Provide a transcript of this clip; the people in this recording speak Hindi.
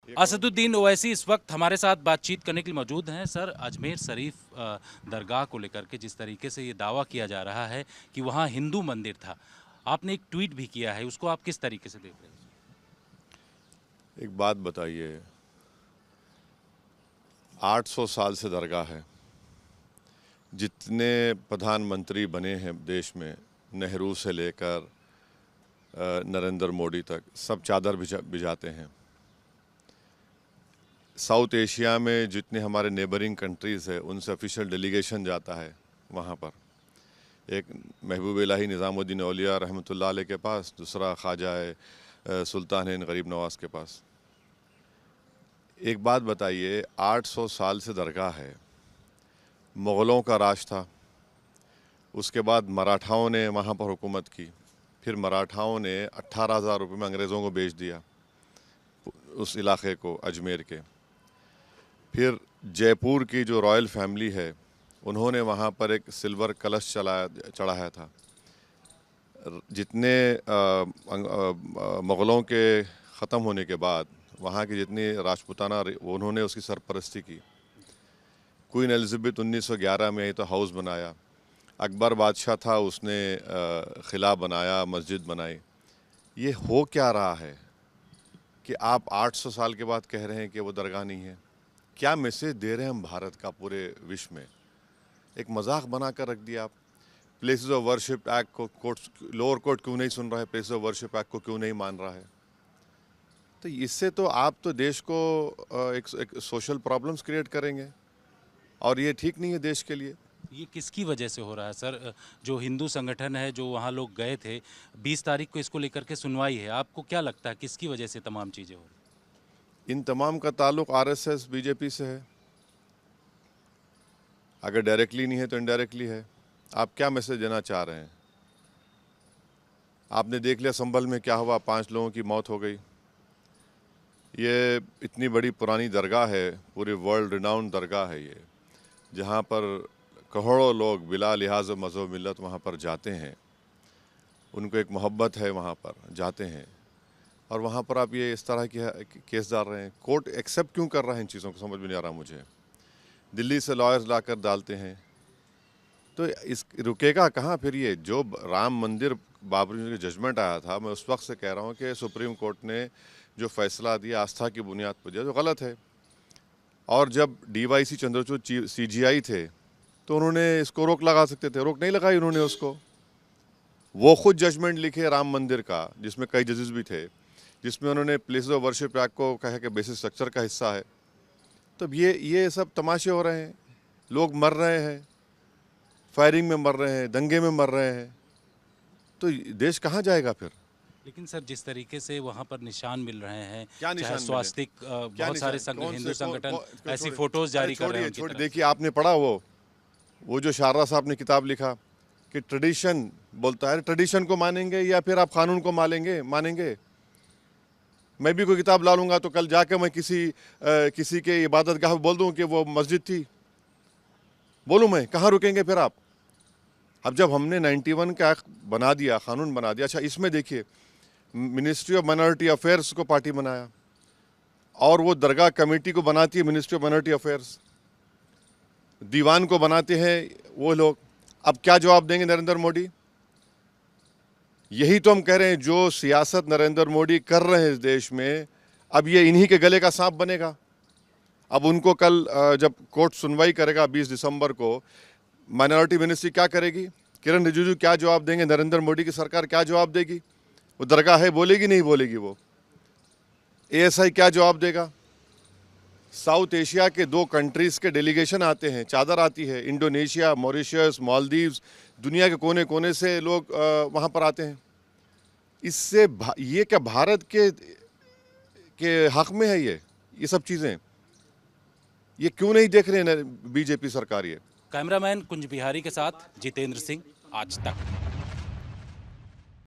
असदुद्दीन ओवैसी इस वक्त हमारे साथ बातचीत करने के लिए मौजूद हैं। सर, अजमेर शरीफ दरगाह को लेकर के जिस तरीके से ये दावा किया जा रहा है कि वहाँ हिंदू मंदिर था, आपने एक ट्वीट भी किया है, उसको आप किस तरीके से देख रहे हैं? एक बात बताइए, 800 साल से दरगाह है। जितने प्रधानमंत्री बने हैं देश में, नेहरू से लेकर नरेंद्र मोदी तक, सब चादर भिजाते हैं। साउथ एशिया में जितने हमारे नेबरिंग कंट्रीज़ है, उनसे ऑफिशियल डेलीगेशन जाता है वहाँ पर। एक महबूब इलाही निज़ामुद्दीन औलिया रहमतुल्लाह अलैह के पास, दूसरा ख्वाजा सुल्तान गरीब नवाज के पास। एक बात बताइए, 800 साल से दरगाह है। मुग़लों का राज था, उसके बाद मराठाओं ने वहाँ पर हुकूमत की, फिर मराठाओं ने 18,000 रुपये में अंग्रेज़ों को बेच दिया उस इलाके को, अजमेर के। फिर जयपुर की जो रॉयल फैमिली है, उन्होंने वहाँ पर एक सिल्वर कलश चढ़ाया था। जितने मुग़लों के ख़त्म होने के बाद वहाँ की जितनी राजपूताना, उन्होंने उसकी सरपरस्ती की। क्वीन एलिज़ाबेथ 1911 में तो हाउस बनाया। अकबर बादशाह था, उसने क़िला बनाया, मस्जिद बनाई। ये हो क्या रहा है कि आप 800 साल के बाद कह रहे हैं कि वो दरगाह नहीं है? क्या मैसेज दे रहे हैं हम भारत का पूरे विश्व में? एक मजाक बना कर रख दिया आप। प्लेसेस ऑफ वर्शिप एक्ट को लोअर कोर्ट क्यों नहीं सुन रहा है? प्लेसेस ऑफ वर्शिप एक्ट को क्यों नहीं मान रहा है? तो इससे तो आप तो देश को एक सोशल प्रॉब्लम्स क्रिएट करेंगे, और ये ठीक नहीं है देश के लिए। ये किसकी वजह से हो रहा है सर? जो हिंदू संगठन है, जो वहाँ लोग गए थे, 20 तारीख को इसको लेकर के सुनवाई है, आपको क्या लगता है किसकी वजह से तमाम चीज़ें हो रही? इन तमाम का ताल्लुक आरएसएस बीजेपी से है। अगर डायरेक्टली नहीं है तो इनडायरेक्टली है। आप क्या मैसेज देना चाह रहे हैं? आपने देख लिया संभल में क्या हुआ, 5 लोगों की मौत हो गई। ये इतनी बड़ी पुरानी दरगाह है, पूरी वर्ल्ड रिनाउंड दरगाह है ये, जहाँ पर करोड़ों लोग बिला लिहाज मज़हब मिल्लत वहाँ पर जाते हैं। उनको एक मोहब्बत है, वहाँ पर जाते हैं, और वहाँ पर आप ये इस तरह की केस डाल रहे हैं। कोर्ट एक्सेप्ट क्यों कर रहा है इन चीज़ों को, समझ में नहीं आ रहा मुझे। दिल्ली से लॉयर्स लाकर डालते हैं, तो इस रुकेगा कहाँ फिर ये? जो राम मंदिर बाबरी का जजमेंट आया था, मैं उस वक्त से कह रहा हूँ कि सुप्रीम कोर्ट ने जो फैसला दिया आस्था की बुनियाद पर दिया, जो गलत है। और जब डीवाईसी चंद्रचूड़ सीजीआई थे, तो उन्होंने इसको रोक लगा सकते थे, रोक नहीं लगाई उन्होंने उसको। वो खुद जजमेंट लिखे राम मंदिर का, जिसमें कई जजेस भी थे, जिसमें उन्होंने प्लेसेस ऑफ वर्शिप एक्ट को कहा कि बेसिक स्ट्रक्चर का हिस्सा है। तो ये सब तमाशे हो रहे हैं, लोग मर रहे हैं, फायरिंग में मर रहे हैं, दंगे में मर रहे हैं, तो देश कहाँ जाएगा फिर? लेकिन सर, जिस तरीके से वहाँ पर निशान मिल रहे हैं, क्या निशान स्वास्तिक, बहुत सारे हिंदू संगठन ऐसी फोटोज जारी कर रहे हैं। छोड़िए, देखिए, आपने पढ़ा वो जो शारदा साहब ने किताब लिखा कि ट्रेडिशन बोलता है, ट्रेडिशन को मानेंगे या फिर आप कानून को मानेंगे? मैं भी कोई किताब ला लूँगा तो कल जाके मैं किसी के इबादत गाह बोल दूँ कि वो मस्जिद थी, बोलूँ मैं? कहाँ रुकेंगे फिर आप? अब जब हमने 91 का एक्ट बना दिया, कानून बना दिया, अच्छा इसमें देखिए, मिनिस्ट्री ऑफ माइनॉरिटी अफेयर्स को पार्टी बनाया, और वो दरगाह कमेटी को बनाती है मिनिस्ट्री ऑफ माइनॉरिटी अफेयर्स, दीवान को बनाते हैं वो लोग। अब क्या जवाब देंगे नरेंद्र मोदी? यही तो हम कह रहे हैं, जो सियासत नरेंद्र मोदी कर रहे हैं इस देश में, अब ये इन्हीं के गले का सांप बनेगा। अब उनको कल जब कोर्ट सुनवाई करेगा 20 दिसंबर को, माइनॉरिटी मिनिस्ट्री क्या करेगी? किरण रिजिजू क्या जवाब देंगे? नरेंद्र मोदी की सरकार क्या जवाब देगी? वो दरगाह है बोलेगी, नहीं बोलेगी? वो एएसआई क्या जवाब देगा? साउथ एशिया के 2 कंट्रीज़ के डेलीगेशन आते हैं, चादर आती है, इंडोनेशिया, मॉरिशस, मालदीव्स, दुनिया के कोने कोने से लोग वहाँ पर आते हैं। इससे ये क्या भारत के हक में है ये सब चीज़ें? ये क्यों नहीं देख रहे हैं बीजेपी सरकार ये? कैमरामैन कुंज बिहारी के साथ जितेंद्र सिंह, आज तक।